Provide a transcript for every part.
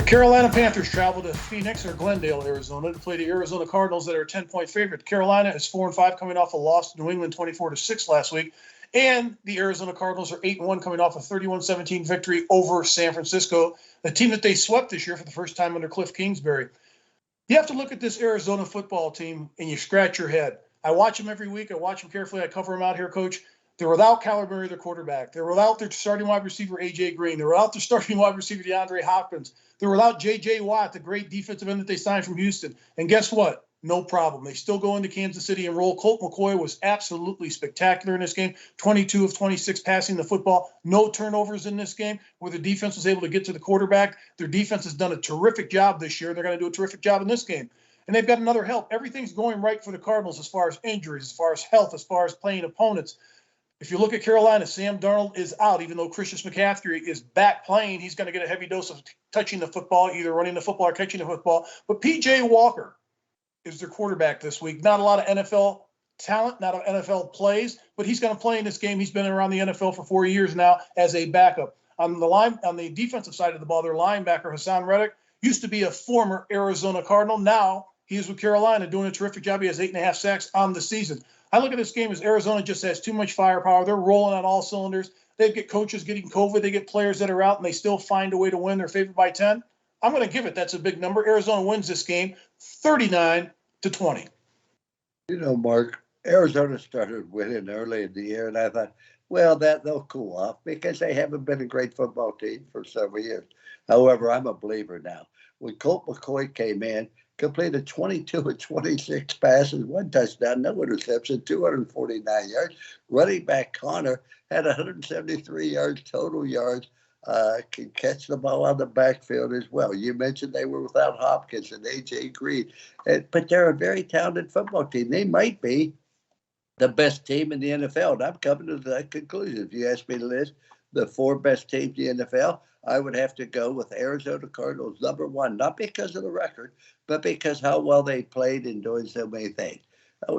Carolina Panthers travel to Phoenix or Glendale, Arizona to play the Arizona Cardinals that are a 10-point favorite. Carolina is 4-5 coming off a loss to New England 24-6 last week. And the Arizona Cardinals are 8-1 coming off a 31-17 victory over San Francisco, the team that they swept this year for the first time under Cliff Kingsbury. You have to look at this Arizona football team and you scratch your head. I watch them every week. I watch them carefully. I cover them out here, Coach. They're without Kyler Murray, their quarterback. They're without their starting wide receiver, A.J. Green. They're without their starting wide receiver, DeAndre Hopkins. They're without J.J. Watt, the great defensive end that they signed from Houston. And guess what? No problem. They still go into Kansas City and roll. Colt McCoy was absolutely spectacular in this game. 22 of 26 passing the football. No turnovers in this game where the defense was able to get to the quarterback. Their defense has done a terrific job this year. They're going to do a terrific job in this game. And they've got another help. Everything's going right for the Cardinals as far as injuries, as far as health, as far as playing opponents. If you look at Carolina, Sam Darnold is out, even though Christian McCaffrey is back playing. He's going to get a heavy dose of touching the football, either running the football or catching the football. But P.J. Walker is their quarterback this week. Not a lot of NFL talent, not of NFL plays, but he's going to play in this game. He's been around the NFL for 4 years now as a backup. On the defensive side of the ball, their linebacker, Hassan Reddick, used to be a former Arizona Cardinal. Now he is with Carolina doing a terrific job. He has 8.5 sacks on the season. I look at this game as Arizona just has too much firepower. They're rolling on all cylinders. They get coaches getting COVID. They get players that are out, and they still find a way to win. They're favored by 10. I'm going to give it. That's a big number. Arizona wins this game 39-20. You know, Mark, Arizona started winning early in the year, and I thought, well, that they'll cool off because they haven't been a great football team for several years. However, I'm a believer now. When Colt McCoy came in, completed 22 of 26 passes, 1 touchdown, no interception, 249 yards. Running back Connor had 173 yards, total yards, can catch the ball on the backfield as well. You mentioned they were without Hopkins and A.J. Green, but they're a very talented football team. They might be the best team in the NFL, and I'm coming to that conclusion. If you ask me to list the 4 best teams in the NFL, I would have to go with Arizona Cardinals, number 1, not because of the record, but because how well they played in doing so many things.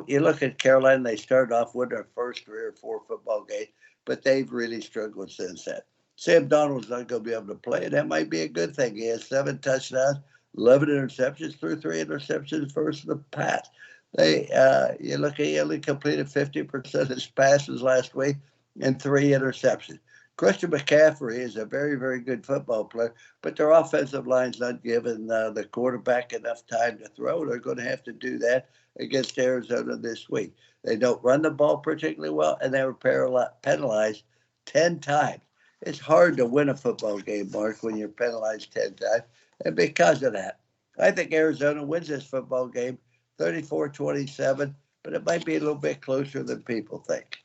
You look at Carolina, they started off with their first 3 or 4 football games, but they've really struggled since then. Sam Donald's not going to be able to play, and that might be a good thing. He has 7 touchdowns, 11 interceptions, threw 3 interceptions versus the pass. You look at he only completed 50% of his passes last week and 3 interceptions. Christian McCaffrey is a very, very good football player, but their offensive line's not giving the quarterback enough time to throw. They're going to have to do that against Arizona this week. They don't run the ball particularly well, and they were penalized 10 times. It's hard to win a football game, Mark, when you're penalized 10 times. And because of that, I think Arizona wins this football game 34-27, but it might be a little bit closer than people think.